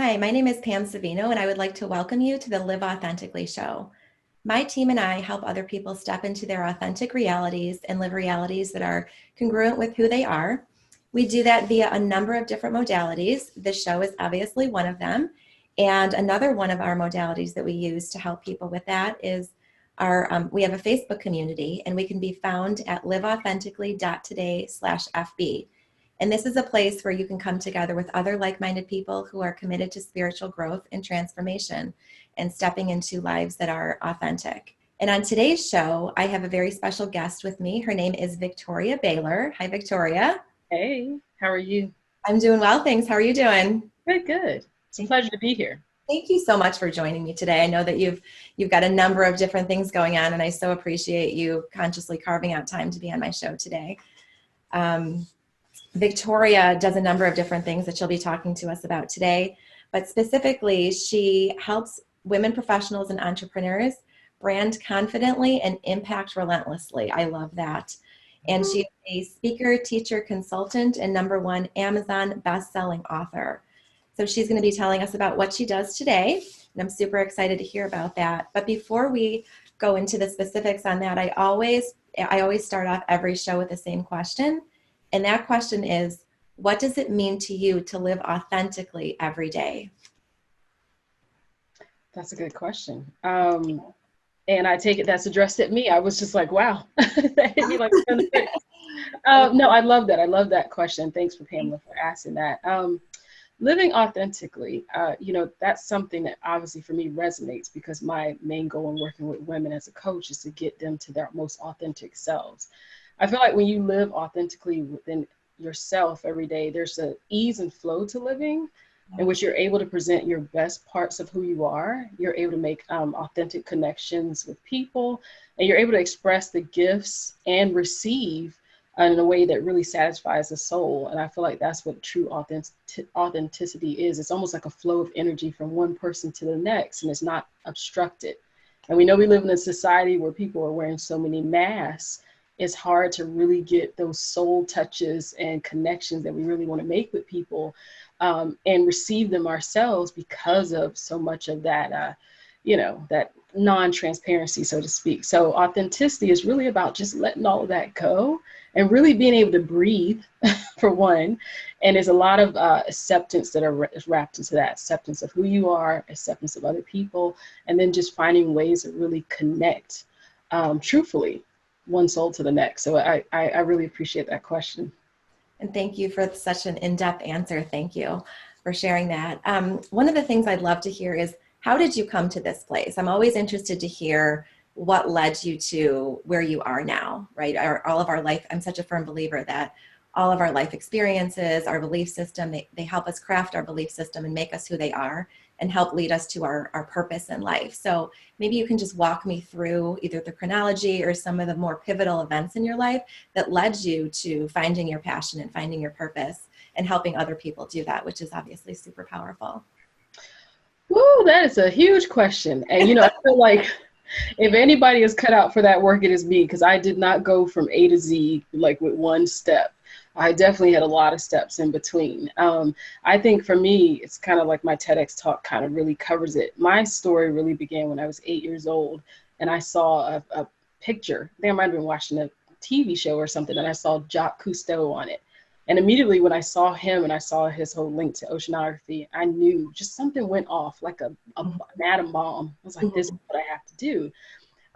Hi, my name is Pam Savino, and I would like to welcome you to the Live Authentically show. My team and I help other people step into their authentic realities and live realities that are congruent with who they are. We do that via a number of different modalities. This show is obviously one of them. And another one of our modalities that we use to help people with that is we have a Facebook community, and we can be found at liveauthentically.today/FB. And this is a place where you can come together with other like-minded people who are committed to spiritual growth and transformation and stepping into lives that are authentic. And on today's show, I have a very special guest with me. Her name is Victoria Baylor. Hi, Victoria. Hey, how are you? I'm doing well, thanks. How are you doing? Good, good. It's a pleasure to be here. Thank you so much for joining me today. I know that you've got a number of different things going on, and I so appreciate you consciously carving out time to be on my show today. Victoria does a number of different things that she'll be talking to us about today, but specifically, she helps women professionals and entrepreneurs brand confidently and impact relentlessly. I love that. And she's a speaker, teacher, consultant, and #1 Amazon best-selling author. So she's going to be telling us about what she does today, and I'm super excited to hear about that. But before we go into the specifics on that, I always start off every show with the same question. And that question is, what does it mean to you to live authentically every day? That's a good question. And I take it that's addressed at me. I was just like, wow, that hit me like no, I love that. I love that question. Thanks for Pamela for asking that. Living authentically, that's something that obviously for me resonates because my main goal in working with women as a coach is to get them to their most authentic selves. I feel like when you live authentically within yourself every day, there's an ease and flow to living in which you're able to present your best parts of who you are. You're able to make authentic connections with people, and you're able to express the gifts and receive in a way that really satisfies the soul. And I feel like that's what true authenticity is. It's almost like a flow of energy from one person to the next, and it's not obstructed. And we know we live in a society where people are wearing so many masks. It's hard to really get those soul touches and connections that we really want to make with people and receive them ourselves because of so much of that, that non-transparency, so to speak. So authenticity is really about just letting all of that go and really being able to breathe, for one. And there's a lot of acceptance that are wrapped into that, acceptance of who you are, acceptance of other people, and then just finding ways to really connect truthfully one soul to the next. So I really appreciate that question. And thank you for such an in-depth answer. Thank you for sharing that. One of the things I'd love to hear is, how did you come to this place? I'm always interested to hear what led you to where you are now, right? All of our life, I'm such a firm believer that all of our life experiences, our belief system, they help us craft our belief system and make us who they are and help lead us to our purpose in life. So maybe you can just walk me through either the chronology or some of the more pivotal events in your life that led you to finding your passion and finding your purpose and helping other people do that, which is obviously super powerful. Woo, that is a huge question. And, I feel like if anybody is cut out for that work, it is me, because I did not go from A to Z like with one step. I definitely had a lot of steps in between. I think for me, it's kind of like my TEDx talk kind of really covers it. My story really began when I was 8 years old, and I saw a picture. I think I might have been watching a TV show or something, and I saw Jacques Cousteau on it. And immediately when I saw him and I saw his whole link to oceanography, I knew just something went off like an atom bomb. I was like, this is what I have to do.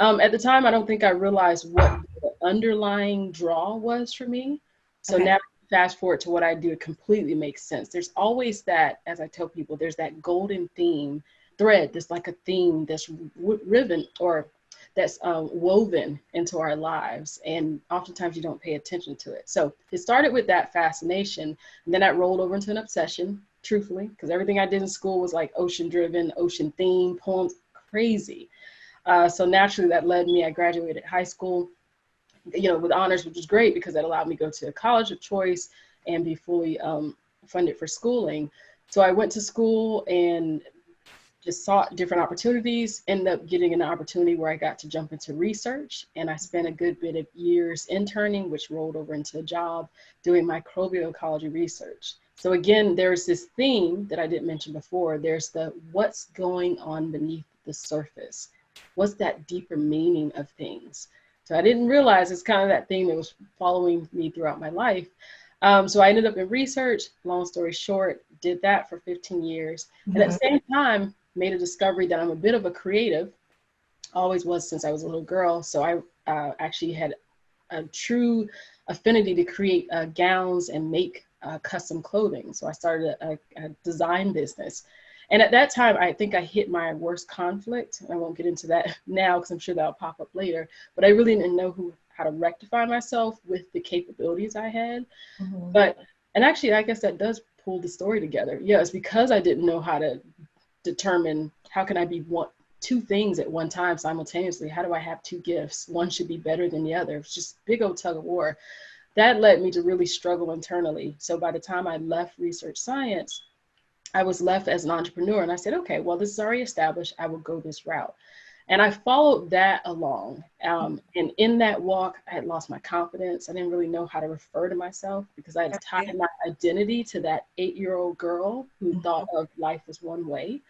At the time, I don't think I realized what the underlying draw was for me. So Okay. now fast forward to what I do, it completely makes sense. There's always that, as I tell people, there's that golden thread. There's like a theme that's riven or that's woven into our lives. And oftentimes you don't pay attention to it. So it started with that fascination. And then that rolled over into an obsession, truthfully, because everything I did in school was like ocean driven, ocean themed, poems, crazy. So naturally that led me, I graduated high school, with honors, which was great because that allowed me to go to a college of choice and be fully funded for schooling. So I went to school and just sought different opportunities, ended up getting an opportunity where I got to jump into research. And I spent a good bit of years interning, which rolled over into a job doing microbial ecology research. So again, there's this theme that I didn't mention before. There's the what's going on beneath the surface. What's that deeper meaning of things? So I didn't realize it's kind of that thing that was following me throughout my life. So I ended up in research, long story short, did that for 15 years. And at the same time, made a discovery that I'm a bit of a creative, always was since I was a little girl. So I actually had a true affinity to create gowns and make custom clothing. So I started a design business. And at that time, I think I hit my worst conflict. I won't get into that now because I'm sure that'll pop up later. But I really didn't know how to rectify myself with the capabilities I had. And actually, I guess that does pull the story together. Yeah, it's because I didn't know how to determine how can I be two things at one time simultaneously. How do I have two gifts? One should be better than the other. It's just big old tug of war. That led me to really struggle internally. So by the time I left research science, I was left as an entrepreneur, and I said, okay, well, this is already established. I will go this route. And I followed that along. And in that walk, I had lost my confidence. I didn't really know how to refer to myself because I had tied my identity to that 8-year-old girl who thought of life as one way.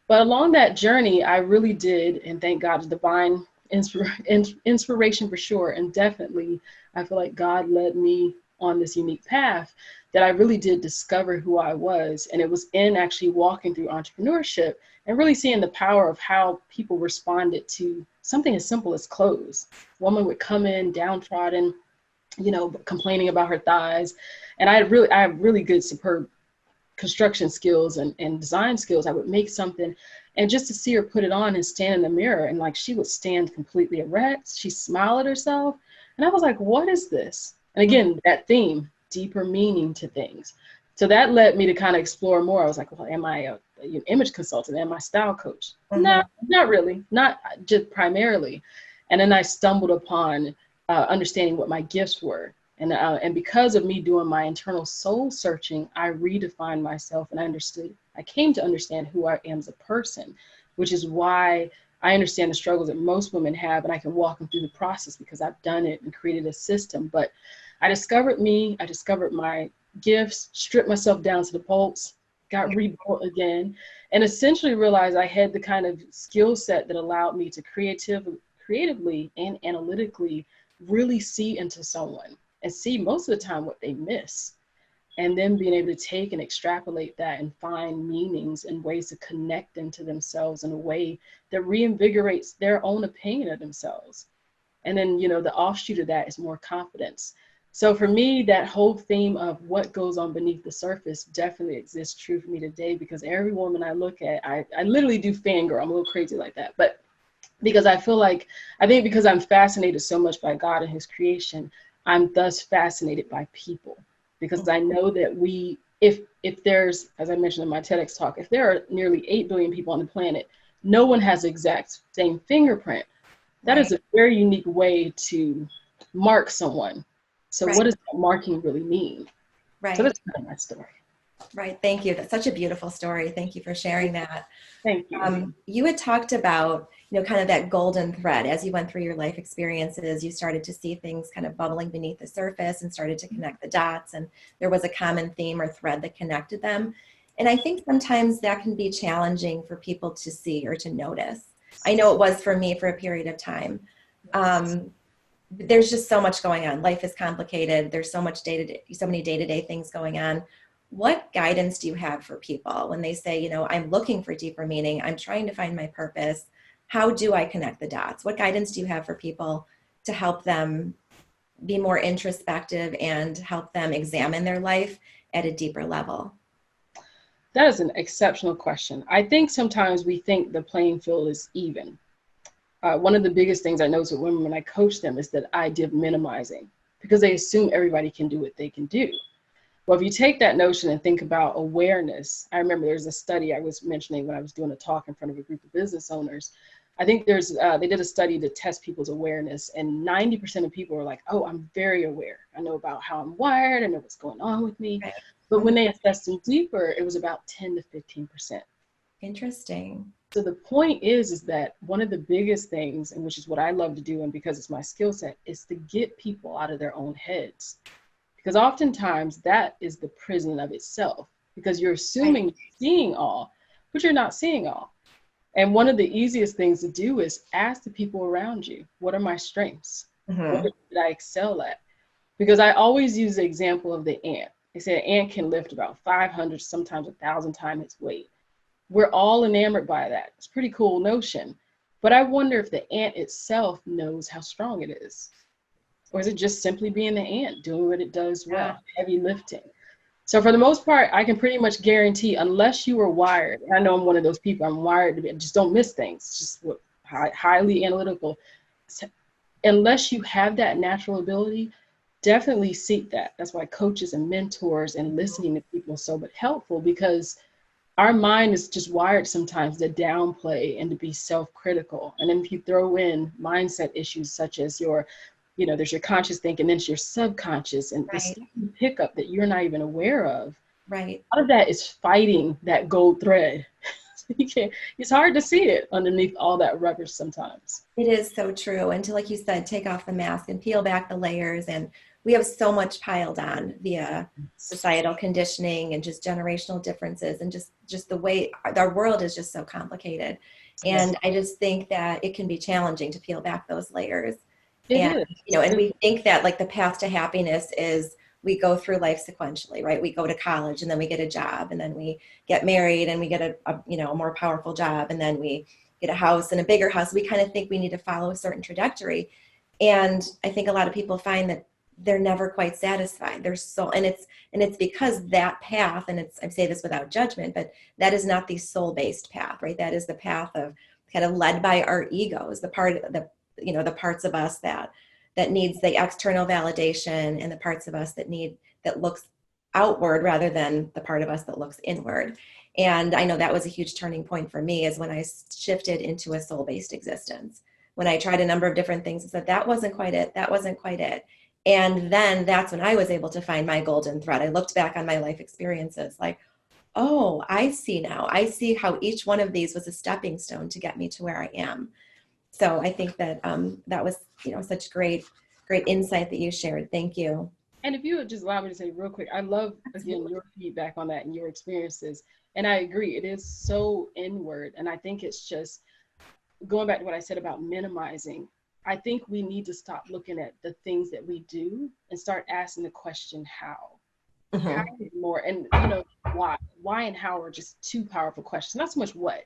But along that journey, I really did, and thank God, divine inspiration for sure. And definitely, I feel like God led me on this unique path that I really did discover who I was. And it was in actually walking through entrepreneurship and really seeing the power of how people responded to something as simple as clothes. A woman would come in downtrodden, complaining about her thighs. And I have really good, superb construction skills and design skills. I would make something, and just to see her put it on and stand in the mirror, and like she would stand completely erect. She smiled at herself. And I was like, what is this? And again, that theme, deeper meaning to things. So that led me to kind of explore more. I was like, well, am I an image consultant? Am I a style coach? No, not really, not just primarily. And then I stumbled upon understanding what my gifts were. And because of me doing my internal soul searching, I redefined myself, and I came to understand who I am as a person, which is why I understand the struggles that most women have, and I can walk them through the process because I've done it and created a system. But I discovered me, I discovered my gifts, stripped myself down to the bolts, got rebuilt again, and essentially realized I had the kind of skill set that allowed me to creatively and analytically really see into someone and see most of the time what they miss. And then being able to take and extrapolate that and find meanings and ways to connect them to themselves in a way that reinvigorates their own opinion of themselves. And then, the offshoot of that is more confidence. So for me, that whole theme of what goes on beneath the surface definitely exists true for me today, because every woman I look at, I literally do fangirl. I'm a little crazy like that. But because I think because I'm fascinated so much by God and his creation, I'm thus fascinated by people. Because I know that if there's, as I mentioned in my TEDx talk, if there are nearly 8 billion people on the planet, no one has the exact same fingerprint. That is a very unique way to mark someone. So what does that marking really mean? So that's kind of my story. Right. Thank you. That's such a beautiful story. Thank you for sharing that. Thank you. You had talked about, kind of that golden thread as you went through your life experiences. You started to see things kind of bubbling beneath the surface and started to connect the dots. And there was a common theme or thread that connected them. And I think sometimes that can be challenging for people to see or to notice. I know it was for me for a period of time. There's just so much going on. Life is complicated. There's so many day-to-day things going on. What guidance do you have for people when they say, I'm looking for deeper meaning, I'm trying to find my purpose? How do I connect the dots? What guidance do you have for people to help them be more introspective and help them examine their life at a deeper level? That is an exceptional question. I think sometimes we think the playing field is even. One of the biggest things I notice with women when I coach them is that idea of minimizing, because they assume everybody can do what they can do. Well, if you take that notion and think about awareness, I remember there's a study I was mentioning when I was doing a talk in front of a group of business owners. I think they did a study to test people's awareness, and 90% of people were like, oh, I'm very aware. I know about how I'm wired. I know what's going on with me. Right. But when they assessed them deeper, it was about 10 to 15%. Interesting. So the point is that one of the biggest things, and which is what I love to do, and because it's my skill set, is to get people out of their own heads. Because oftentimes that is the prison of itself, because you're assuming you're seeing all, but you're not seeing all. And one of the easiest things to do is ask the people around you, what are my strengths? What Mm-hmm. did I excel at? Because I always use the example of the ant. They say an ant can lift about 500, sometimes 1,000 times its weight. We're all enamored by that. It's a pretty cool notion. But I wonder if the ant itself knows how strong it is. Or is it just simply being the ant, doing what it does Yeah. well, heavy lifting? So for the most part, I can pretty much guarantee, unless you are wired, and I know I'm one of those people, I'm wired to be, just don't miss things, just highly analytical. Unless you have that natural ability, definitely seek that. That's why coaches and mentors and listening to people is so but helpful, because our mind is just wired sometimes to downplay and to be self-critical. And then if you throw in mindset issues such as there's your conscious thinking, then it's your subconscious, and the Right. stuff you pick up that you're not even aware of. Right. A lot of that is fighting that gold thread. It's hard to see it underneath all that rubbish sometimes. It is so true. And to, like you said, take off the mask and peel back the layers. And we have so much piled on via societal conditioning and just generational differences and just the way our world is just so complicated. Yes, And I just think that it can be challenging to peel back those layers. it And, is. and we think that like the path to happiness is we go through life sequentially, right? We go to college and then we get a job and then we get married and we get a more powerful job and then we get a house and a bigger house. We kind of think we need to follow a certain trajectory. And I think a lot of people find that they're never quite satisfied. It's because that path, and I say this without judgment, but that is not the soul-based path, right? That is the path of kind of led by our egos, the parts of us that needs the external validation, and the parts of us that looks outward rather than the part of us that looks inward. And I know that was a huge turning point for me, is when I shifted into a soul-based existence. When I tried a number of different things and said, that wasn't quite it, that wasn't quite it. And then that's when I was able to find my golden thread. I looked back on my life experiences like, oh, I see now. I see how each one of these was a stepping stone to get me to where I am. So I think that that was, such great insight that you shared. Thank you. And if you would just allow me to say real quick, I love, again, your feedback on that and your experiences. And I agree, it is so inward. And I think it's just going back to what I said about minimizing. I think we need to stop looking at the things that we do and start asking the question, how? How Mm-hmm. is more? And, why? Why and how are just two powerful questions. Not so much what.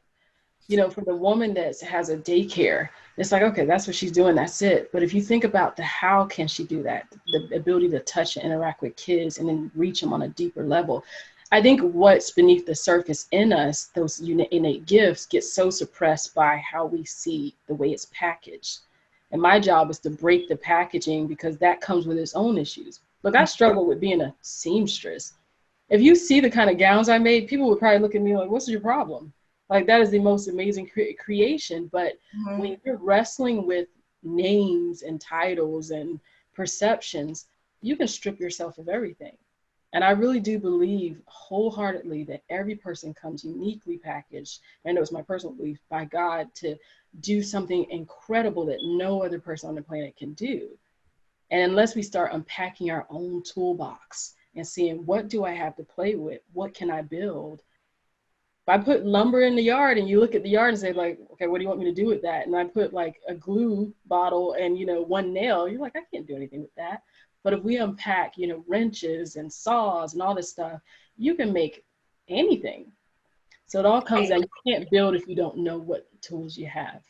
For the woman that has a daycare, it's like, okay, that's what she's doing, that's it. But if you think about the how can she do that, the ability to touch and interact with kids and then reach them on a deeper level, I think what's beneath the surface in us, those innate gifts, get so suppressed by how we see the way it's packaged. And my job is to break the packaging, because that comes with its own issues. Look, I struggle with being a seamstress. If you see the kind of gowns I made, people would probably look at me like, what's your problem? Like, that is the most amazing creation. But Mm-hmm. when you're wrestling with names and titles and perceptions, you can strip yourself of everything. And I really do believe wholeheartedly that every person comes uniquely packaged. I know it's my personal belief, by God, to do something incredible that no other person on the planet can do. And unless we start unpacking our own toolbox and seeing, what do I have to play with? What can I build? If I put lumber in the yard and you look at the yard and say like, okay, what do you want me to do with that? And I put like a glue bottle and, one nail, you're like, I can't do anything with that. But if we unpack, wrenches and saws and all this stuff, you can make anything. So it all comes down, you can't build if you don't know what tools you have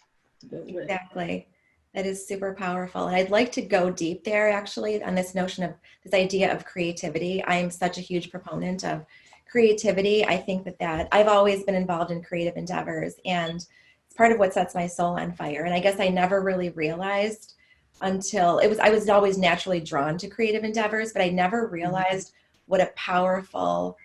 to build with. Exactly. That is super powerful. And I'd like to go deep there actually on this notion of this idea of creativity. I am such a huge proponent of creativity. I think that I've always been involved in creative endeavors, and it's part of what sets my soul on fire. And I guess I never really realized until I was always naturally drawn to creative endeavors, but I never realized what a powerful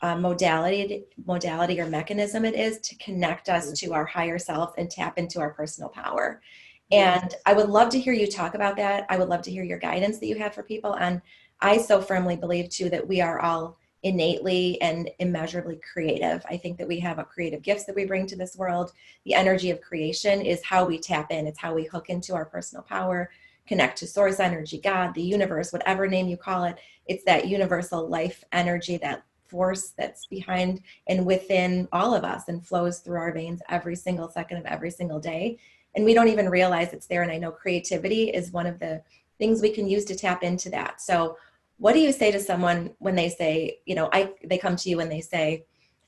modality or mechanism it is to connect us to our higher self and tap into our personal power. And I would love to hear you talk about that. I would love to hear your guidance that you have for people. And I so firmly believe too that we are all innately and immeasurably creative. I think that we have a creative gifts that we bring to this world. The energy of creation is how we tap in. It's how we hook into our personal power, connect to source energy, God, the universe, whatever name you call it. It's that universal life energy, that force that's behind and within all of us and flows through our veins every single second of every single day. And we don't even realize it's there. And I know creativity is one of the things we can use to tap into that. So what do you say to someone when they say, they come to you and they say,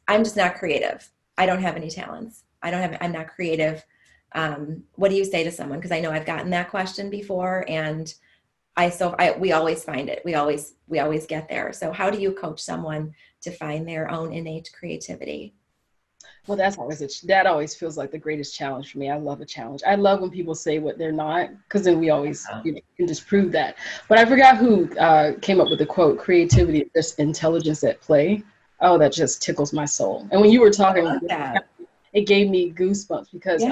I'm just not creative. I don't have any talents. I'm not creative. What do you say to someone? Because I know I've gotten that question before, and we always find it. We always get there. So how do you coach someone to find their own innate creativity? Well, that always feels like the greatest challenge for me. I love a challenge. I love when people say what they're not, because then we always can disprove that. But I forgot who came up with the quote, creativity is just intelligence at play. Oh, that just tickles my soul. And when you were talking, it gave me goosebumps because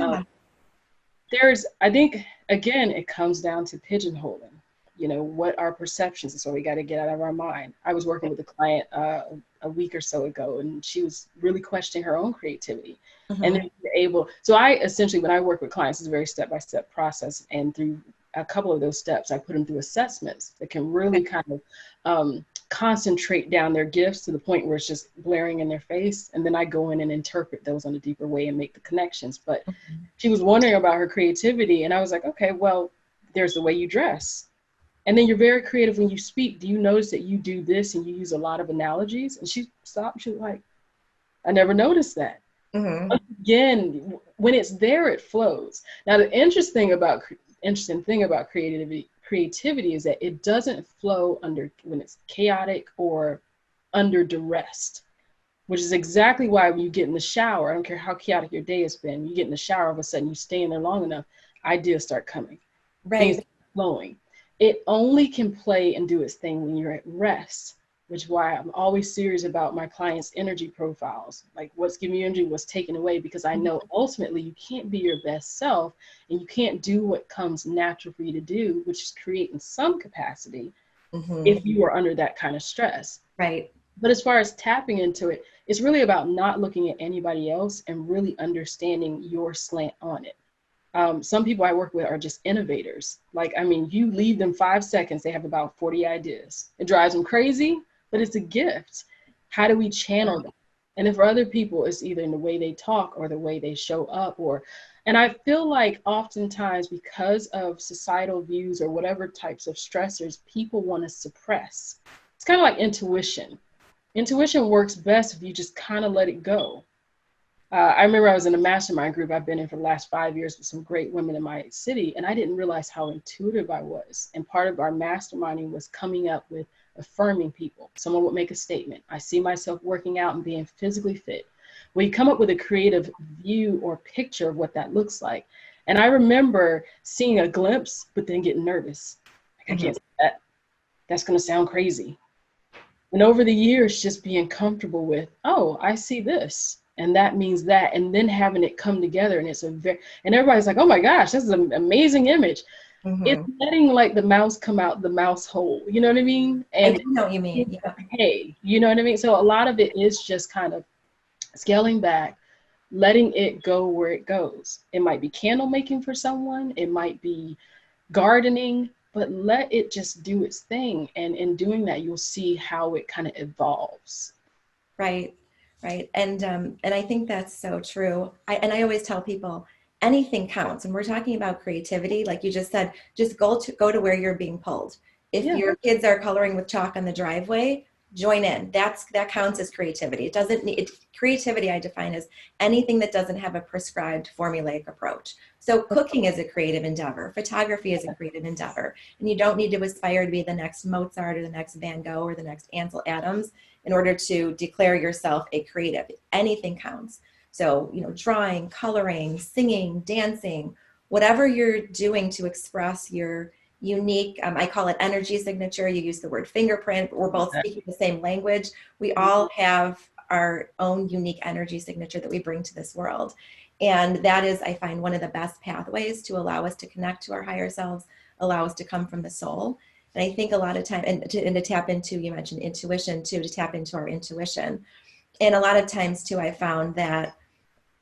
I think, again, it comes down to pigeonholing. What our perceptions is, so we got to get out of our mind. I was working with a client a week or so ago, and she was really questioning her own creativity. And then so I essentially, when I work with clients, it's a very step-by-step process. And through a couple of those steps, I put them through assessments that can really kind of concentrate down their gifts to the point where it's just blaring in their face. And then I go in and interpret those in a deeper way and make the connections. But she was wondering about her creativity. And I was like, okay, well, there's the way you dress. And then you're very creative when you speak. Do you notice that you do this and you use a lot of analogies? And she stopped. She was like, I never noticed that. Again, when it's there, it flows. Now, the interesting thing about creativity is that it doesn't flow when it's chaotic or under duress, which is exactly why when you get in the shower, I don't care how chaotic your day has been, you get in the shower, all of a sudden you stay in there long enough, ideas start coming. Things are flowing. It only can play and do its thing when you're at rest, which is why I'm always serious about my clients' energy profiles, like what's giving you energy, what's taken away, because I know ultimately you can't be your best self and you can't do what comes natural for you to do, which is create in some capacity if you are under that kind of stress. Right. But as far as tapping into it, it's really about not looking at anybody else and really understanding your slant on it. Some people I work with are just innovators. You leave them 5 seconds, they have about 40 ideas. It drives them crazy, but it's a gift. How do we channel them? And for other people, it's either in the way they talk or the way they show up, and I feel like oftentimes because of societal views or whatever types of stressors, people want to suppress. It's kind of like intuition. Intuition works best if you just kind of let it go. I remember I was in a mastermind group I've been in for the last 5 years with some great women in my city, and I didn't realize how intuitive I was. And part of our masterminding was coming up with affirming people. Someone would make a statement. I see myself working out and being physically fit. Well, you come up with a creative view or picture of what that looks like. And I remember seeing a glimpse, but then getting nervous. I can't say that. That's going to sound crazy. And over the years, just being comfortable with, oh, I see this. And that means that, and then having it come together, and and everybody's like, oh my gosh, this is an amazing image. It's letting like the mouse come out the mouse hole, you know what I mean? And I know what you mean. Yeah. Hey, you know what I mean? So a lot of it is just kind of scaling back, letting it go where it goes. It might be candle making for someone, it might be gardening, but let it just do its thing. And in doing that, you'll see how it kind of evolves. Right. Right. And I think that's so true. I always tell people anything counts. And we're talking about creativity, like you just said, just go to where you're being pulled. If your kids are coloring with chalk on the driveway, join in. That counts as creativity. It doesn't need creativity. I define as anything that doesn't have a prescribed formulaic approach. So cooking is a creative endeavor. Photography is a creative endeavor. And you don't need to aspire to be the next Mozart or the next Van Gogh or the next Ansel Adams in order to declare yourself a creative. Anything counts. So, drawing, coloring, singing, dancing, whatever you're doing to express your unique, I call it energy signature. You use the word fingerprint. We're both speaking the same language. We all have our own unique energy signature that we bring to this world. And that is, I find, one of the best pathways to allow us to connect to our higher selves, allow us to come from the soul. And I think a lot of time, and to tap into, you mentioned intuition too, to tap into our intuition. And a lot of times too, I found that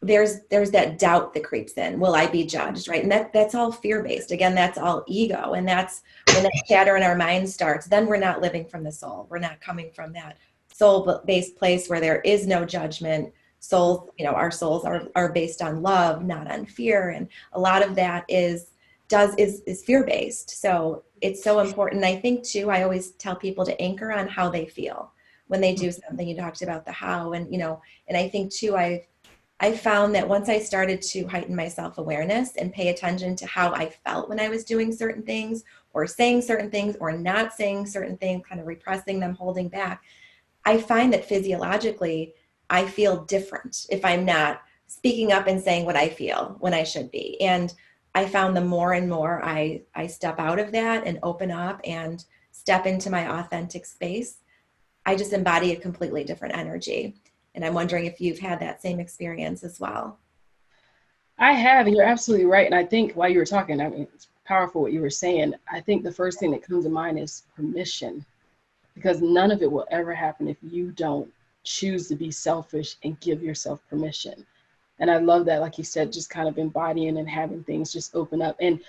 there's that doubt that creeps in. Will I be judged? Right. And that's all fear-based. Again, that's all ego. And that's when that chatter in our mind starts, then we're not living from the soul. We're not coming from that soul-based place where there is no judgment. Souls, our souls are based on love, not on fear. And a lot of that is fear-based. So it's so important. I think too, I always tell people to anchor on how they feel when they do something. You talked about the how, and and I think too, I found that once I started to heighten my self-awareness and pay attention to how I felt when I was doing certain things or saying certain things or not saying certain things, kind of repressing them, holding back, I find that physiologically, I feel different if I'm not speaking up and saying what I feel when I should be. And I found the more and more I step out of that and open up and step into my authentic space, I just embody a completely different energy. And I'm wondering if you've had that same experience as well. I have, and you're absolutely right. And I think while you were talking, I mean, it's powerful what you were saying. I think the first thing that comes to mind is permission, because none of it will ever happen if you don't choose to be selfish and give yourself permission. And I love that, like you said, just kind of embodying and having things just open up. And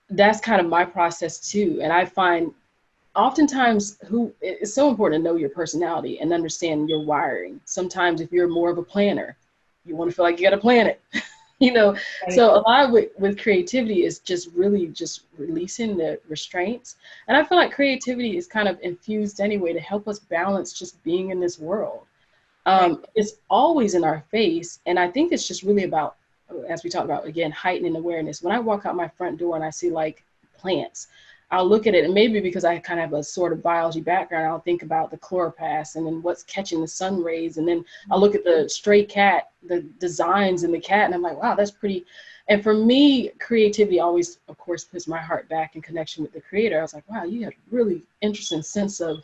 that's kind of my process too. And I find oftentimes it's so important to know your personality and understand your wiring. Sometimes if you're more of a planner, you want to feel like you got to plan it. Right. So a lot with creativity is just really just releasing the restraints. And I feel like creativity is kind of infused anyway to help us balance just being in this world. Right. It's always in our face. And I think it's just really about, as we talked about, again, heightening awareness. When I walk out my front door and I see like plants, I'll look at it, and maybe because I kind of have a sort of biology background, I'll think about the chloroplast and then what's catching the sun rays. And then I'll look at the stray cat, the designs in the cat, and I'm like, wow, that's pretty. And for me, creativity always, of course, puts my heart back in connection with the creator. I was like, wow, you have a really interesting sense of,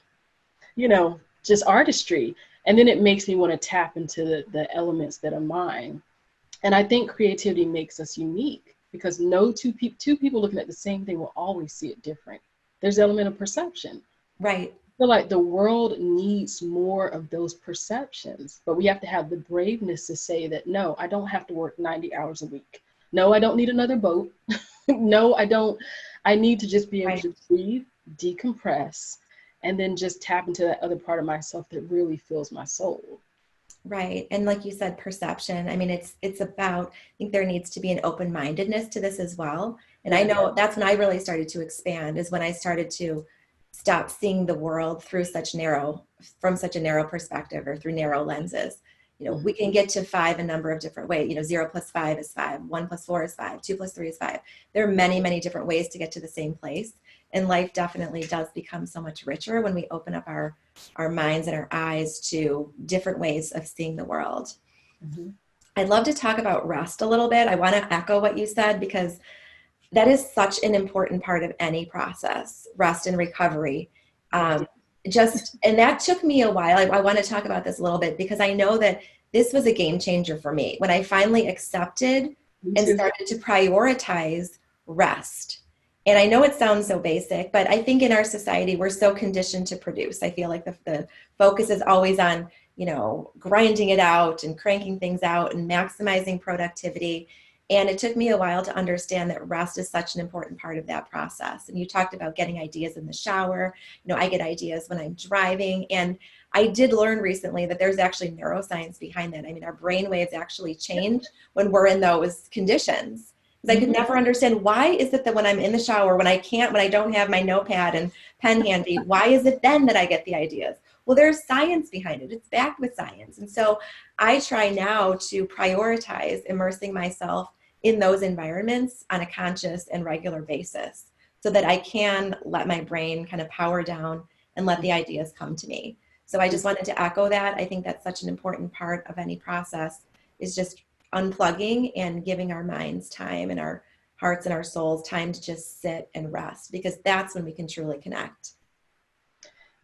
just artistry. And then it makes me want to tap into the elements that are mine. And I think creativity makes us unique, because no two people looking at the same thing will always see it different. There's an element of perception. Right. I feel like the world needs more of those perceptions, but we have to have the braveness to say that, no, I don't have to work 90 hours a week. No, I don't need another boat. No, I don't. I need to just be able to breathe, decompress, and then just tap into that other part of myself that really fills my soul. Right. And like you said, perception. I mean, it's about, I think there needs to be an open-mindedness to this as well. And I know that's when I really started to expand, is when I started to stop seeing the world from such a narrow perspective, or through narrow lenses. We can get to 5 a number of different ways. 0 + 5 is 5, 1 + 4 is 5, 2 + 3 is 5. There are many, many different ways to get to the same place. And life definitely does become so much richer when we open up our minds and our eyes to different ways of seeing the world. Mm-hmm. I'd love to talk about rest a little bit. I want to echo what you said, because that is such an important part of any process, rest and recovery. And that took me a while. I want to talk about this a little bit, because I know that this was a game changer for me when I finally accepted and started to prioritize rest. And I know it sounds so basic, but I think in our society, we're so conditioned to produce. I feel like the focus is always on, grinding it out and cranking things out and maximizing productivity. And it took me a while to understand that rest is such an important part of that process. And you talked about getting ideas in the shower. I get ideas when I'm driving. And I did learn recently that there's actually neuroscience behind that. I mean, our brain waves actually change when we're in those conditions. Because I could never understand, why is it that when I'm in the shower, when I don't have my notepad and pen handy, why is it then that I get the ideas? Well, there's science behind it. It's backed with science. And so I try now to prioritize immersing myself in those environments on a conscious and regular basis, so that I can let my brain kind of power down and let the ideas come to me. So I just wanted to echo that. I think that's such an important part of any process, is just unplugging and giving our minds time, and our hearts and our souls time to just sit and rest, because that's when we can truly connect.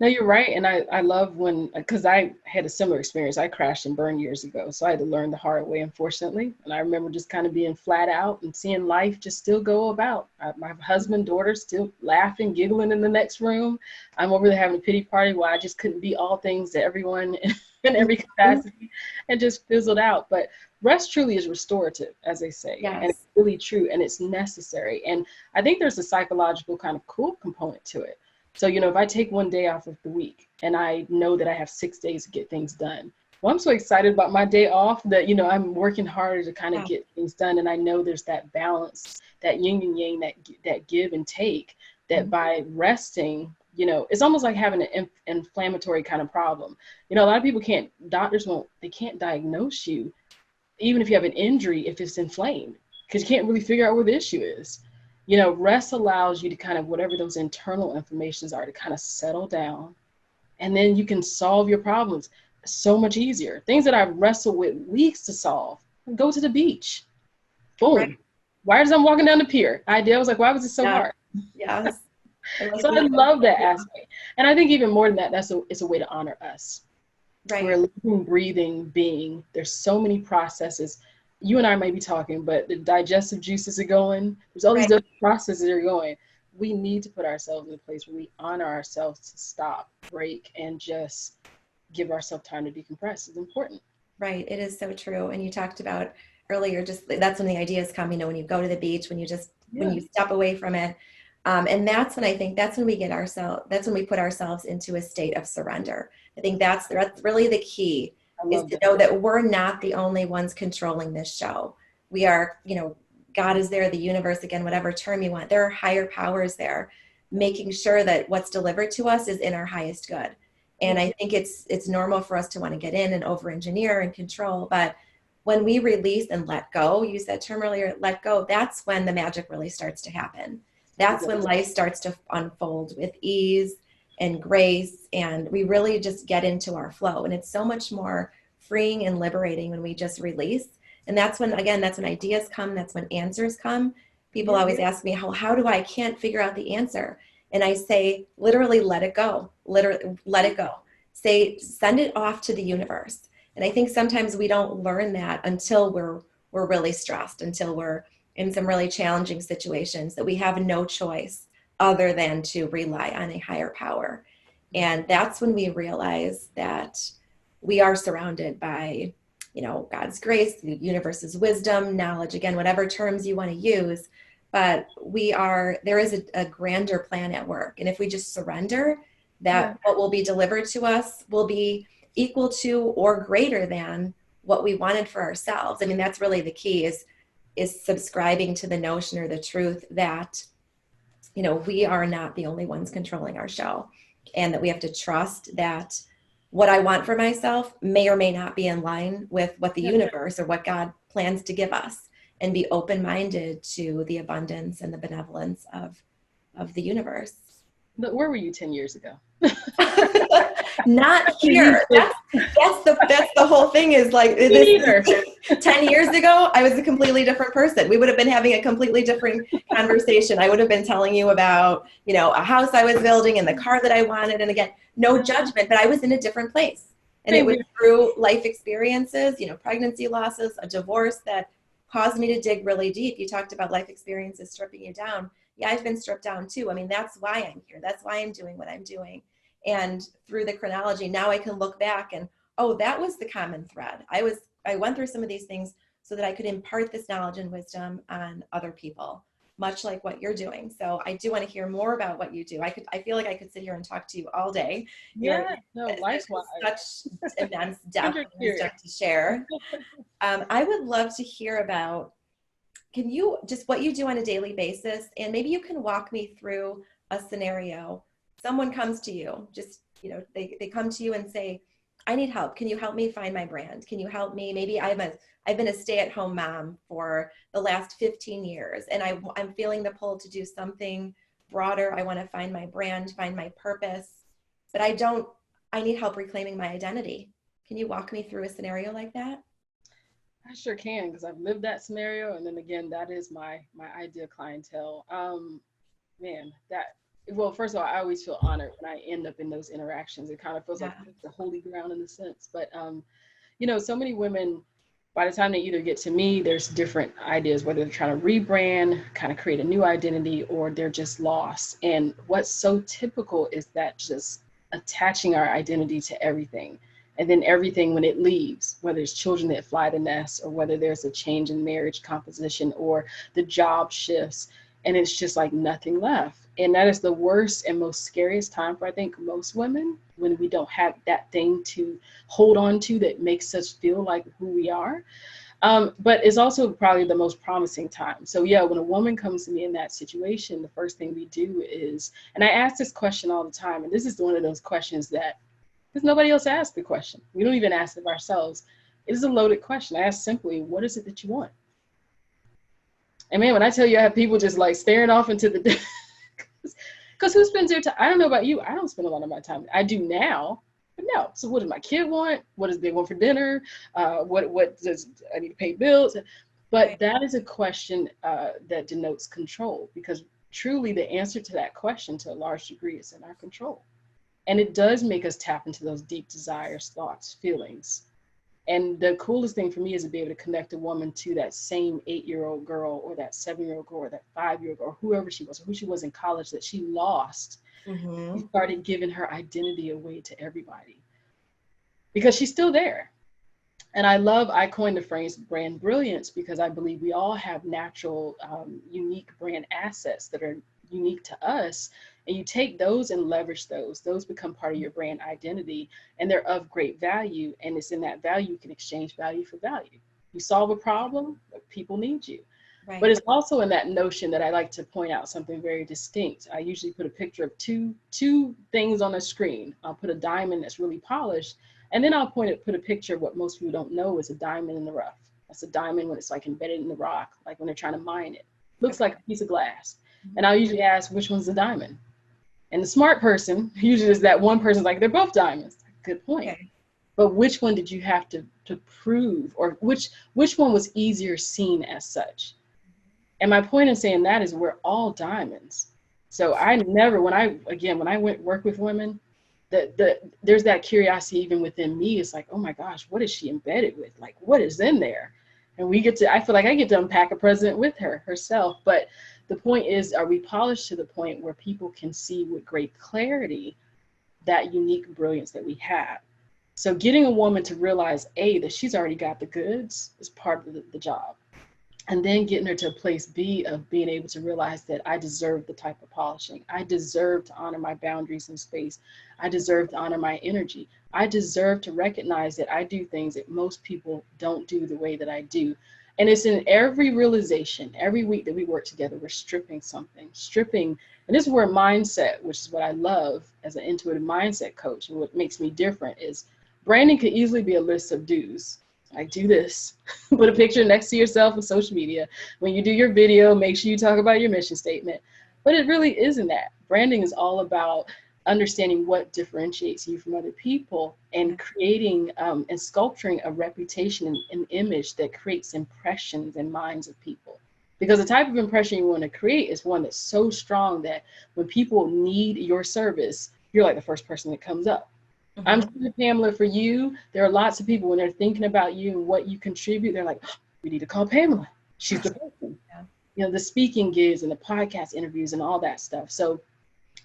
No, you're right. And I love when, because I had a similar experience. I crashed and burned years ago. So I had to learn the hard way, unfortunately. And I remember just kind of being flat out and seeing life just still go about. My husband, daughter still laughing, giggling in the next room. I'm over there having a pity party while I just couldn't be all things to everyone in every capacity, and just fizzled out. But rest truly is restorative, as they say. And it's Yes. really true and it's necessary. And I think there's a psychological kind of cool component to it. So, if I take one day off of the week and I know that I have 6 days to get things done, well, I'm so excited about my day off that, I'm working harder to kind of Yeah. get things done. And I know there's that balance, that yin and yang, that give and take, that by resting, it's almost like having an inflammatory kind of problem. A lot of people they can't diagnose you, even if you have an injury, if it's inflamed, because you can't really figure out where the issue is. Rest allows you to kind of, whatever those internal inflammations are, to kind of settle down, and then you can solve your problems so much easier. Things that I've wrestled with weeks to solve. Go to the beach. Right. Boom. Why as I'm walking down the pier? Idea. I was like, why was it so Yeah. hard? Yes. I like So I that. love that aspect. And I think even more than that, it's a way to honor us. We're Right. a living, breathing being. There's so many processes. You and I may be talking, but the digestive juices are going. There's all these Right. other processes that are going. We need to put ourselves in a place where we honor ourselves to stop, break, and just give ourselves time to decompress. It's important. Right. It is so true. And you talked about earlier, just that's when the ideas come, when you go to the beach, when Yeah, you step away from it. And that's when I think that's when we put ourselves into a state of surrender. I think that's really the key, I is love to that. know that we're not the only ones controlling this show. We are, God is there, the universe, again, whatever term you want. There are higher powers there, making sure that what's delivered to us is in our highest good. And Yeah, I think it's normal for us to want to get in and over engineer and control. But when we release and let go, use that term earlier, let go, that's when the magic really starts to happen. it That's when does. life starts to unfold with ease and grace. And we really just get into our flow. And it's so much more freeing and liberating when we just release. And that's when, again, that's when ideas come. That's when answers come. People Yeah, always ask me, I can't figure out the answer. And I say, literally, let it go. Literally, let it go. Say, send it off to the universe. And I think sometimes we don't learn that until we're really stressed, until we're in some really challenging situations, that we have no choice other than to rely on a higher power. And that's when we realize that we are surrounded by, God's grace, the universe's wisdom, knowledge, again, whatever terms you want to use. But there is a grander plan at work. And if we just surrender, yeah. that what will be delivered to us will be equal to or greater than what we wanted for ourselves. I mean, that's really the key, is subscribing to the notion or the truth that, we are not the only ones controlling our show, and that we have to trust that what I want for myself may or may not be in line with what the Yeah. universe or what God plans to give us, and be open-minded to the abundance and the benevolence of the universe. But where were you 10 years ago? Not You need here. to- That's the whole thing, is like Me this. neither. 10 years ago, I was a completely different person. We would have been having a completely different conversation. I would have been telling you about, a house I was building and the car that I wanted. And again, no judgment, but I was in a different place. And it Same was here. through life experiences, pregnancy losses, a divorce, that caused me to dig really deep. You talked about life experiences stripping you down. Yeah, I've been stripped down too. I mean, that's why I'm here. That's why I'm doing what I'm doing. And through the chronology, now I can look back and, oh, that was the common thread. I went through some of these things so that I could impart this knowledge and wisdom on other people, much like what you're doing. So I do want to hear more about what you do. I feel like I could sit here and talk to you all day. You're Yeah, no, there's likewise. such immense depth Kindred of wisdom spirit. to share. I would love to hear about, can you just, what you do on a daily basis, and maybe you can walk me through a scenario. Someone comes to you, just, they come to you and say, I need help. Can you help me find my brand? Can you help me? Maybe I've been a stay-at-home mom for the last 15 years, and I'm feeling the pull to do something broader. I want to find my brand, find my purpose, but I need help reclaiming my identity. Can you walk me through a scenario like that? I sure can, because I've lived that scenario, and then again, that is my ideal clientele. Man, that Well, first of all, I always feel honored when I end up in those interactions. It kind of feels Yeah. like the holy ground in a sense. But you know, so many women, by the time they either get to me, there's different ideas, whether they're trying to rebrand, kind of create a new identity, or they're just lost. And what's so typical is that just attaching our identity to everything. And then everything when it leaves, whether it's children that fly the nest, or whether there's a change in marriage composition, or the job shifts, and it's just like nothing left. And that is the worst and most scariest time for, I think, most women, when we don't have that thing to hold on to that makes us feel like who we are. But it's also probably the most promising time. So yeah, when a woman comes to me in that situation, the first thing we do is, and I ask this question all the time, and this is one of those questions that, because nobody else asked the question. We don't even ask it ourselves. It is a loaded question. I ask simply, what is it that you want? And man, when I tell you I have people just like staring off into the because who spends their time? I don't know about you. I don't spend a lot of my time. I do now, but no. So what does my kid want? What does they want for dinner? What does I need to pay bills? But Right. that is a question that denotes control, because truly the answer to that question to a large degree is in our control. And it does make us tap into those deep desires, thoughts, feelings. And the coolest thing for me is to be able to connect a woman to that same 8-year-old girl, or that 7-year-old girl, or that 5-year-old girl, or whoever she was, or who she was in college that she lost. She Mm-hmm. started giving her identity away to everybody because she's still there. And I coined the phrase brand brilliance, because I believe we all have natural, unique brand assets that are unique to us. And you take those and leverage those become part of your brand identity, and they're of great value. And it's in that value you can exchange value for value. You solve a problem, people need you. But Right. it's also in that notion that I like to point out something very distinct. I usually put a picture of two things on a screen. I'll put a diamond that's really polished, and then I'll put a picture of what most people don't know is a diamond in the rough. That's a diamond when it's like embedded in the rock, like when they're trying to mine it. Looks Okay. like a piece of glass. And I'll usually ask which one's the diamond. And the smart person usually is that one person's like, they're both diamonds. Good point. Okay. But which one did you have to prove, or which one was easier seen as such? And my point in saying that is we're all diamonds. So I never, when I went work with women, there's that curiosity even within me. It's like, oh my gosh, what is she embedded with? Like, what is in there? And I feel like I get to unpack a present with her herself. But the point is, are we polished to the point where people can see with great clarity that unique brilliance that we have? So getting a woman to realize, A, that she's already got the goods is part of the job, and then getting her to a place B of being able to realize that I deserve the type of polishing. I deserve to honor my boundaries in space. I deserve to honor my energy. I deserve to recognize that I do things that most people don't do the way that I do. And it's in every realization, every week that we work together, we're stripping something, stripping. And this is where mindset, which is what I love as an intuitive mindset coach, and what makes me different is branding could easily be a list of do's. Like, do this, put a picture next to yourself on social media. When you do your video, make sure you talk about your mission statement. But it really isn't that. Branding is all about understanding what differentiates you from other people, and creating and sculpturing a reputation and an image that creates impressions in minds of people. Because the type of impression you want to create is one that's so strong that when people need your service, you're like the first person that comes up. I'm Mm-hmm. sure, Pamela, for you, there are lots of people when they're thinking about you and what you contribute, they're like, oh, we need to call Pamela. She's the person. Yeah. You know, the speaking gigs and the podcast interviews and all that stuff. So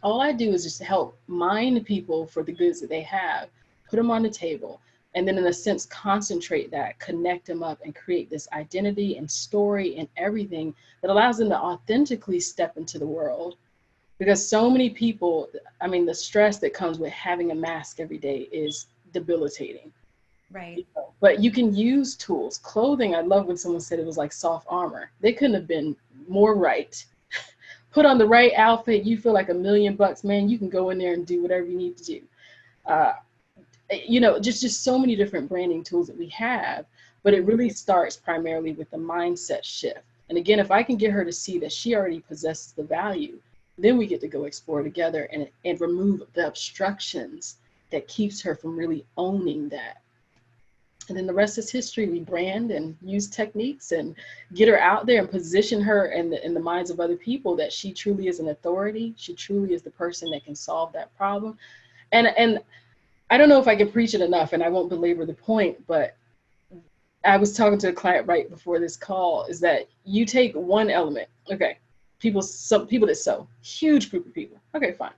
all I do is just help mine people for the goods that they have, put them on the table, and then in a sense, concentrate that, connect them up, and create this identity and story and everything that allows them to authentically step into the world. Because so many people, I mean, the stress that comes with having a mask every day is debilitating. Right. But you can use tools. Clothing, I love when someone said it was like soft armor. They couldn't have been more right. Put on the right outfit, you feel like $1,000,000, man, you can go in there and do whatever you need to do. Uh, you know, just so many different branding tools that we have, but it really starts primarily with the mindset shift. And again, if I can get her to see that she already possesses the value, then we get to go explore together and remove the obstructions that keeps her from really owning that. And then the rest is history. We brand and use techniques and get her out there and position her in the minds of other people that she truly is an authority. She truly is the person that can solve that problem. And I don't know if I can preach it enough, and I won't belabor the point, but I was talking to a client right before this call, is that you take one element. Okay, some people that sew, huge group of people. Okay, fine.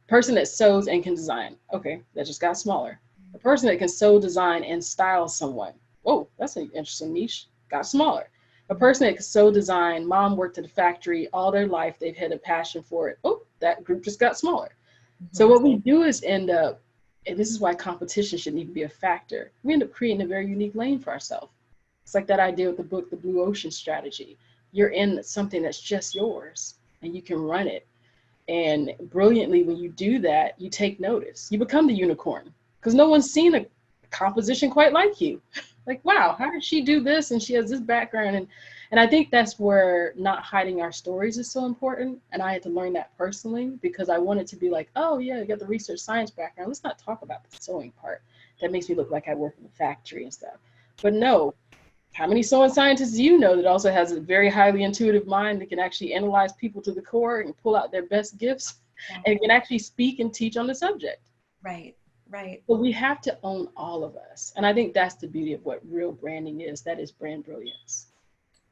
Person that sews and can design. Okay, that just got smaller. The person that can sew, design, and style someone. Oh, that's an interesting niche. Got smaller. A person that can sew, design, mom worked at a factory all their life. They've had a passion for it. Oh, that group just got smaller. So what we do is end up, and this is why competition shouldn't even be a factor, we end up creating a very unique lane for ourselves. It's like that idea of the book, The Blue Ocean Strategy. You're in something that's just yours and you can run it. And brilliantly, when you do that, you take notice. You become the unicorn because no one's seen a composition quite like you. Like, wow, how did she do this? And she has this background. And I think that's where not hiding our stories is so important. And I had to learn that personally because I wanted to be like, oh, yeah, you got the research science background. Let's not talk about the sewing part. That makes me look like I work in a factory and stuff. But no, how many sewing scientists do you know that also has a very highly intuitive mind that can actually analyze people to the core and pull out their best gifts and can actually speak and teach on the subject? Right, right. But we have to own all of us. And I think that's the beauty of what real branding is. That is brand brilliance.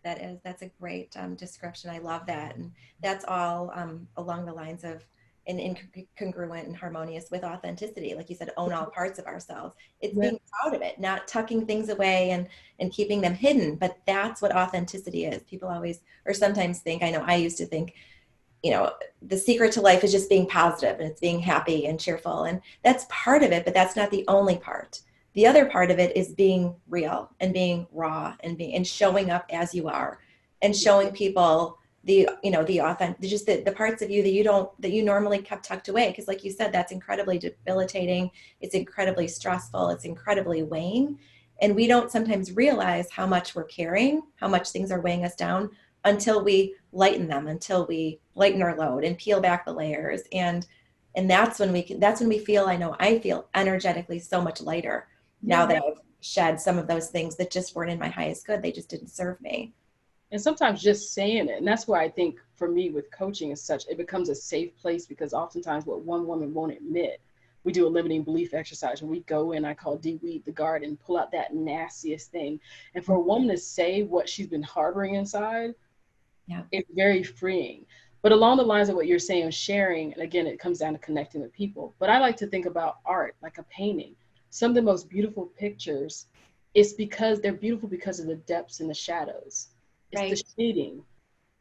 That's a great description. I love that. And that's all along the lines of and congruent and harmonious with authenticity. Like you said, own all parts of ourselves. It's being proud of it, not tucking things away and keeping them hidden. But that's what authenticity is. People always, or sometimes think, I know I used to think, the secret to life is just being positive and it's being happy and cheerful. And that's part of it, but that's not the only part. The other part of it is being real and being raw and showing up as you are and showing people the authentic, just the parts of you that you normally kept tucked away. Cause like you said, that's incredibly debilitating. It's incredibly stressful. It's incredibly weighing. And we don't sometimes realize how much we're carrying, how much things are weighing us down until we lighten them, until we lighten our load and peel back the layers. And that's when we feel, I feel energetically so much lighter now that I've shed some of those things that just weren't in my highest good. They just didn't serve me. And sometimes just saying it. And that's why I think for me with coaching is it becomes a safe place because oftentimes what one woman won't admit, we do a limiting belief exercise where we go in, I call de-weed the garden, pull out that nastiest thing. And for a woman to say what she's been harboring inside, it's very freeing. But along the lines of what you're saying, sharing, and again, it comes down to connecting with people. But I like to think about art, like a painting. Some of the most beautiful pictures, it's because they're beautiful because of the depths and the shadows. It's the shading.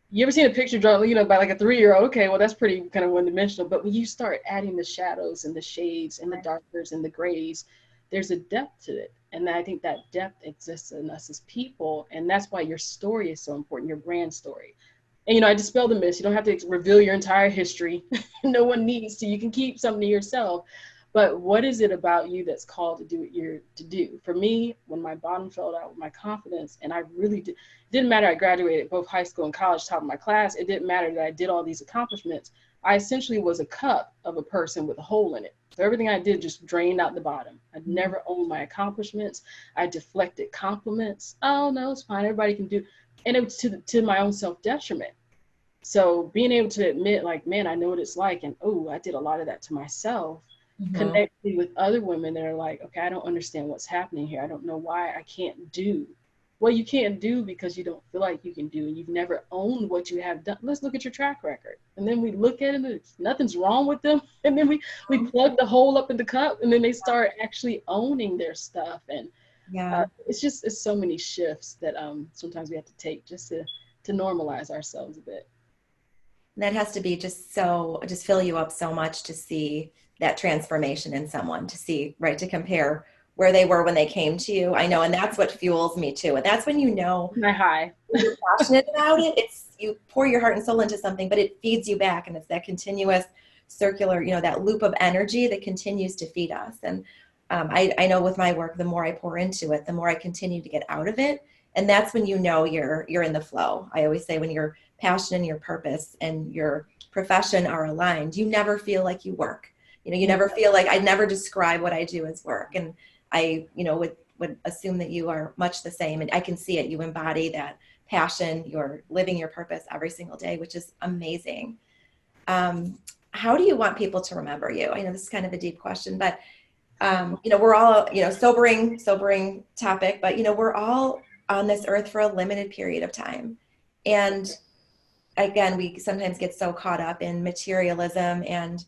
You ever seen a picture drawn, by like a 3-year-old? Okay, well, that's pretty kind of one-dimensional. But when you start adding the shadows and the shades and the darkers and the grays, there's a depth to it. And I think that depth exists in us as people. And that's why your story is so important, your brand story. And, I dispel the myths. You don't have to reveal your entire history. No one needs to. You can keep something to yourself. But what is it about you that's called to do what you're to do? For me, when my bottom fell out with my confidence, and I really didn't matter, I graduated both high school and college, top of my class. It didn't matter that I did all these accomplishments. I essentially was a cup of a person with a hole in it. So everything I did just drained out the bottom. I never owned my accomplishments. I deflected compliments. Oh, no, it's fine. Everybody can do. And it was to my own self-detriment. So being able to admit, like, man, I know what it's like. And, oh, I did a lot of that to myself. Connecting with other women that are like, okay, I don't understand what's happening here. I don't know why I can't do. Well, you can't do because you don't feel like you can do, and you've never owned what you have done. Let's look at your track record. And then we look at it, nothing's wrong with them. And then we plug the hole up in the cup, and then they start actually owning their stuff. And it's so many shifts that sometimes we have to take just to normalize ourselves a bit. That has to be just fill you up so much to see that transformation in someone, to compare where they were when they came to you. I know, and that's what fuels me too. And that's when you're passionate about it. You pour your heart and soul into something, but it feeds you back, and it's that continuous circular, that loop of energy that continues to feed us. And I know with my work, the more I pour into it, the more I continue to get out of it. And that's when you're in the flow. I always say when your passion and your purpose and your profession are aligned, you never feel like you work. You never feel like, I never describe what I do as work. And I, would assume that you are much the same. And I can see it. You embody that passion. You're living your purpose every single day, which is amazing. How do you want people to remember you? I know this is kind of a deep question, but we're all, sobering topic, but we're all on this earth for a limited period of time. And again, we sometimes get so caught up in materialism and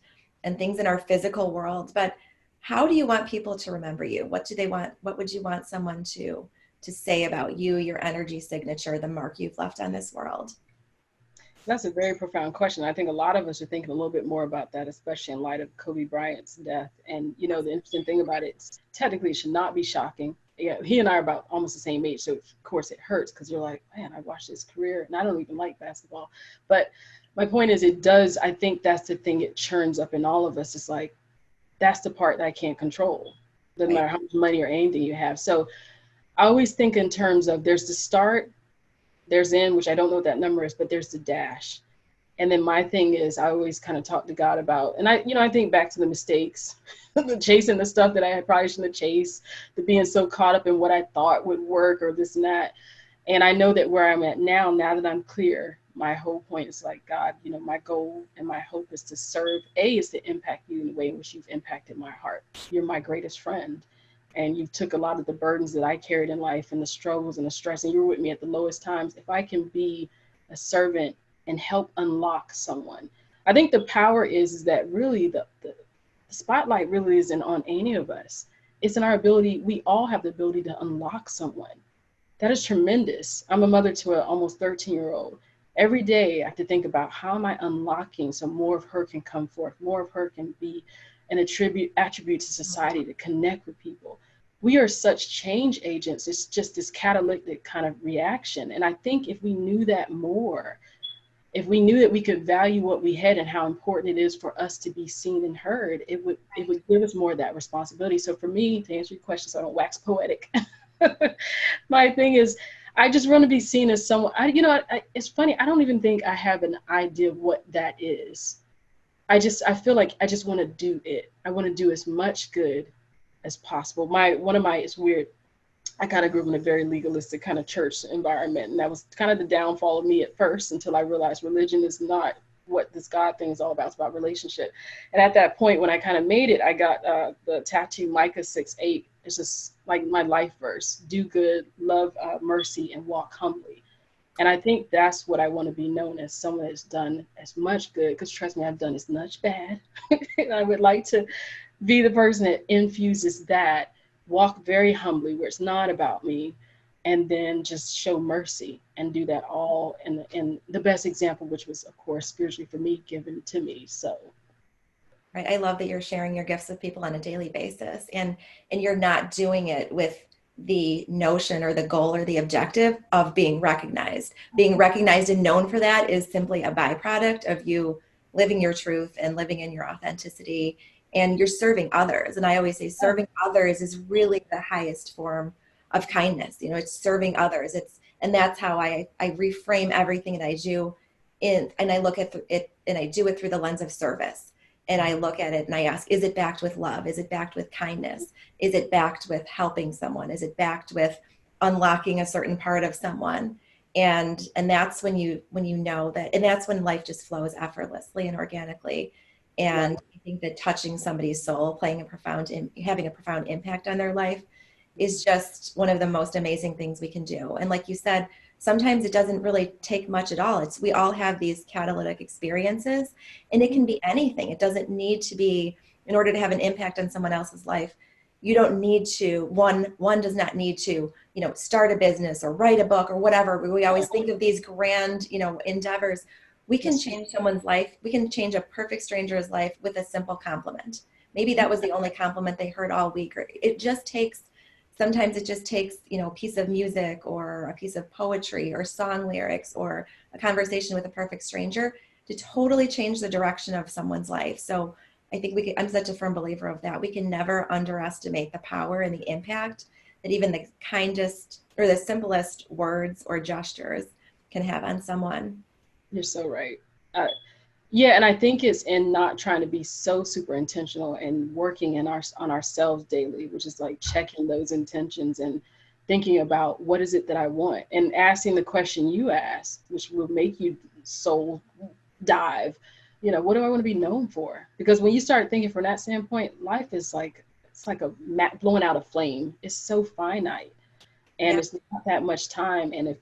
things in our physical world, but how do you want people to remember you? What do they want? What would you want someone to say about you, your energy signature, the mark you've left on this world? That's a very profound question. I think a lot of us are thinking a little bit more about that, especially in light of Kobe Bryant's death. And, the interesting thing about it, technically it should not be shocking. Yeah, he and I are about almost the same age. So, of course, it hurts because you're like, man, I watched his career and I don't even like basketball. But my point is, I think that's the thing it churns up in all of us. It's like, that's the part that I can't control. Doesn't matter how much money or anything you have. So I always think in terms of there's the start, there's end, which I don't know what that number is, but there's the dash. And then my thing is I always kind of talk to God about, and I think back to the mistakes, the chasing the stuff that I probably shouldn't have chased, the being so caught up in what I thought would work or this and that. And I know that where I'm at now that I'm clear, my whole point is like, God, my goal and my hope is to serve, is to impact you in the way in which you've impacted my heart. You're my greatest friend. And you took a lot of the burdens that I carried in life and the struggles and the stress, and you were with me at the lowest times. If I can be a servant and help unlock someone, I think the power is that really the spotlight really isn't on any of us. It's in our ability. We all have the ability to unlock someone. That is tremendous. I'm a mother to an almost 13-year-old. Every day I have to think about how am I unlocking so more of her can come forth, more of her can be an attribute to society, to connect with people. We are such change agents. It's just this catalytic kind of reaction. And I think if we knew that more, if we knew that we could value what we had and how important it is for us to be seen and heard, it would give us more of that responsibility. So for me, to answer your question, so I don't wax poetic, my thing is, I just want to be seen as someone, it's funny, I don't even think I have an idea of what that is. I feel like I just want to do it. I want to do as much good as possible. It's weird. I kind of grew up in a very legalistic kind of church environment. And that was kind of the downfall of me at first until I realized religion is not what this God thing is all about. It's about relationship. And at that point, when I kind of made it, I got the tattoo Micah 6:8. It's just like my life verse: do good, love mercy, and walk humbly. And I think that's what I want to be known as, someone that's done as much good, because trust me, I've done as much bad. And I would like to be the person that infuses that, walk very humbly where it's not about me, and then just show mercy and do that all in the best example, which was, of course, spiritually for me, given to me. So. Right. I love that you're sharing your gifts with people on a daily basis, and you're not doing it with the notion or the goal or the objective of being recognized. Being recognized and known for that is simply a byproduct of you living your truth and living in your authenticity, and you're serving others. And I always say serving others is really the highest form of kindness. It's serving others. And that's how I reframe everything that I do and I look at it and I do it through the lens of service. And I look at it and I ask, is it backed with love? Is it backed with kindness? Is it backed with helping someone? Is it backed with unlocking a certain part of someone? And that's when you know that, and that's when life just flows effortlessly and organically. And I think that touching somebody's soul, having a profound impact on their life is just one of the most amazing things we can do. And like you said, sometimes it doesn't really take much at all. We all have these catalytic experiences, and it can be anything. It doesn't need to be, in order to have an impact on someone else's life, you don't need to, one does not need to, start a business or write a book or whatever. We always think of these grand, endeavors. We can change someone's life. We can change a perfect stranger's life with a simple compliment. Maybe that was the only compliment they heard all week. Or sometimes it just takes, a piece of music or a piece of poetry or song lyrics or a conversation with a perfect stranger to totally change the direction of someone's life. So I think I'm such a firm believer of that. We can never underestimate the power and the impact that even the kindest or the simplest words or gestures can have on someone. You're so right. Yeah, and I think it's in not trying to be so super intentional and working in on ourselves daily, which is like checking those intentions and thinking about what is it that I want, and asking the question you asked, which will make you soul dive. You know, what do I want to be known for? Because when you start thinking from that standpoint, life is like it's like a blowing out a flame. It's so finite, and Yeah, it's not that much time. And if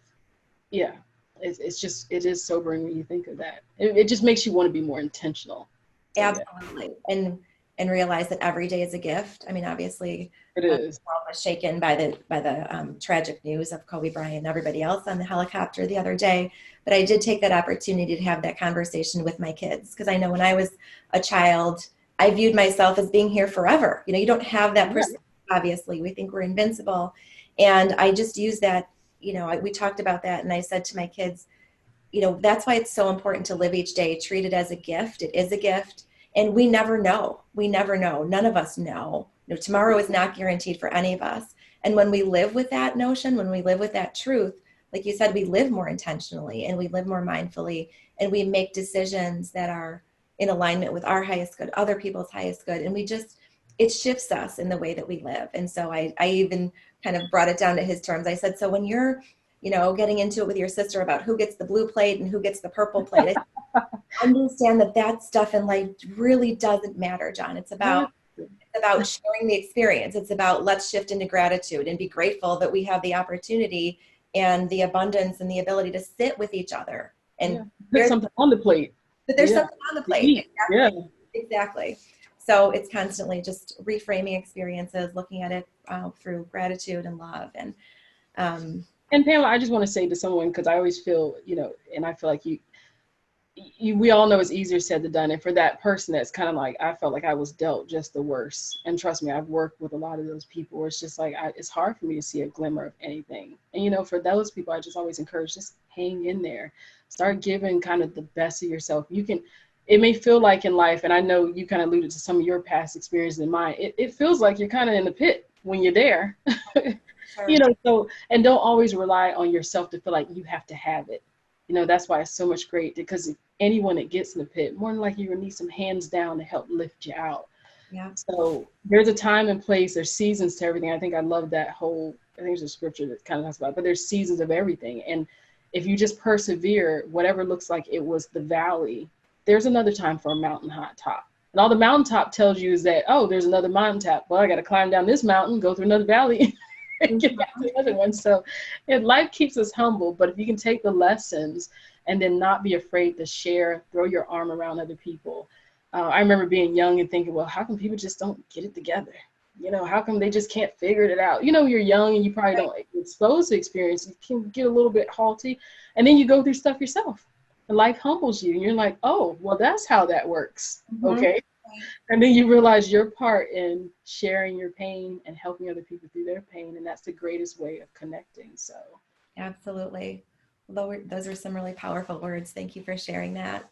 yeah, it's just it is sobering when you think of that. It just makes you want to be more intentional. So yeah, absolutely. And realize that every day is a gift. I mean, obviously, it the is. world was shaken by the tragic news of Kobe Bryant and everybody else on the helicopter the other day. But I did take that opportunity to have that conversation with my kids, because I know when I was a child, I viewed myself as being here forever. You know, you don't have that Yeah. perspective, obviously. We think we're invincible. And I just used that, we talked about that, and I said to my kids, that's why it's so important to live each day, treat it as a gift. It is a gift. And we never know. We never know. None of us know. Tomorrow is not guaranteed for any of us. And when we live with that notion, when we live with that truth, like you said, we live more intentionally and we live more mindfully, and we make decisions that are in alignment with our highest good, other people's highest good. And it shifts us in the way that we live. And so I even kind of brought it down to his terms. I said, so when you're getting into it with your sister about who gets the blue plate and who gets the purple plate, I understand that stuff in life really doesn't matter, John. It's about sharing the experience. It's about, let's shift into gratitude and be grateful that we have the opportunity and the abundance and the ability to sit with each other Yeah. and Put something on the plate. that there's Yeah. something on the To plate. eat. Yeah. Exactly. So it's constantly just reframing experiences, looking at it through gratitude and love. Um, And Pamela, I just want to say to someone, because I always feel, and I feel like we all know it's easier said than done. And for that person that's kind of like, I felt like I was dealt just the worst. And trust me, I've worked with a lot of those people where it's just like, it's hard for me to see a glimmer of anything. And, for those people, I just always encourage, just hang in there. Start giving kind of the best of yourself. It may feel like in life, and I know you kind of alluded to some of your past experiences and mine, it feels like you're kind of in the pit when you're there. sure. So, and don't always rely on yourself to feel like you have to have it. That's why it's so much great, because anyone that gets in the pit, more than likely you're gonna need some hands down to help lift you out. Yeah. So there's a time and place, there's seasons to everything. I think I love that whole, I think there's a scripture that kind of talks about it, but there's seasons of everything. And if you just persevere, whatever looks like it was the valley, there's another time for a mountain hot top. And all the mountaintop tells you is that, oh, there's another mountaintop. Well, I got to climb down this mountain, go through another valley, and get back to the other one. So life keeps us humble, but if you can take the lessons and then not be afraid to share, throw your arm around other people. I remember being young and thinking, well, how come people just don't get it together? How come they just can't figure it out? You're young and you probably don't expose the experience. You can get a little bit halty, and then you go through stuff yourself. And life humbles you, and you're like, oh, well, that's how that works. Okay. And then you realize your part in sharing your pain and helping other people through their pain. And that's the greatest way of connecting. So Absolutely. Those are some really powerful words. Thank you for sharing that.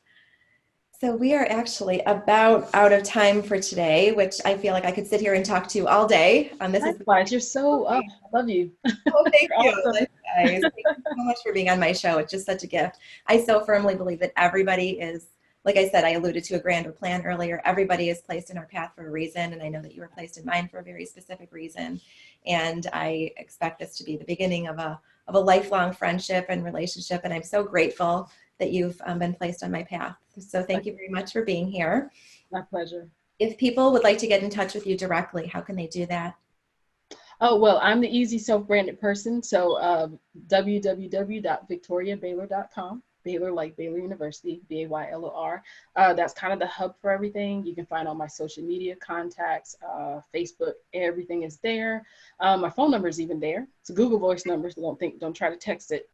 So we are actually about out of time for today, which I feel like I could sit here and talk to you all day. This is likewise, you're so, I love you. Oh, thank You're you. awesome. Guys. Thank you so much for being on my show. It's just such a gift. I so firmly believe that everybody is, like I said, I alluded to a grander plan earlier. Everybody is placed in our path for a reason. And I know that you were placed in mine for a very specific reason. And I expect this to be the beginning of a lifelong friendship and relationship. And I'm so grateful that you've been placed on my path. So thank you very much for being here. My pleasure. If people would like to get in touch with you directly, how can they do that? Oh, well, I'm the easy self-branded person. So www.victoriabaylor.com. Baylor, like Baylor University, Baylor. That's kind of the hub for everything. You can find all my social media contacts, Facebook, everything is there. My phone number is even there. It's a Google Voice number, so don't try to text it.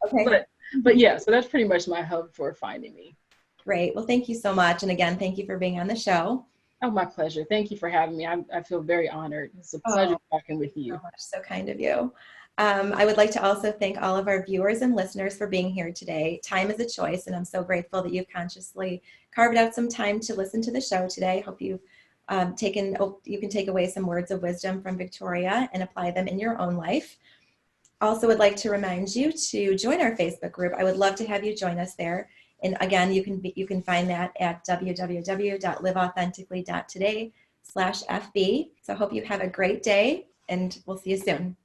Okay. but yeah, so that's pretty much my hub for finding me. Great. Well, thank you so much. And again, thank you for being on the show. Oh, my pleasure. Thank you for having me. I feel very honored. It's a pleasure talking with you. So much. So kind of you. I would like to also thank all of our viewers and listeners for being here today. Time is a choice, and I'm so grateful that you've consciously carved out some time to listen to the show today. Hope you've you can take away some words of wisdom from Victoria and apply them in your own life. Also would like to remind you to join our Facebook group. I would love to have you join us there. And again, you can find that at www.liveauthentically.today/FB. So I hope you have a great day, and we'll see you soon.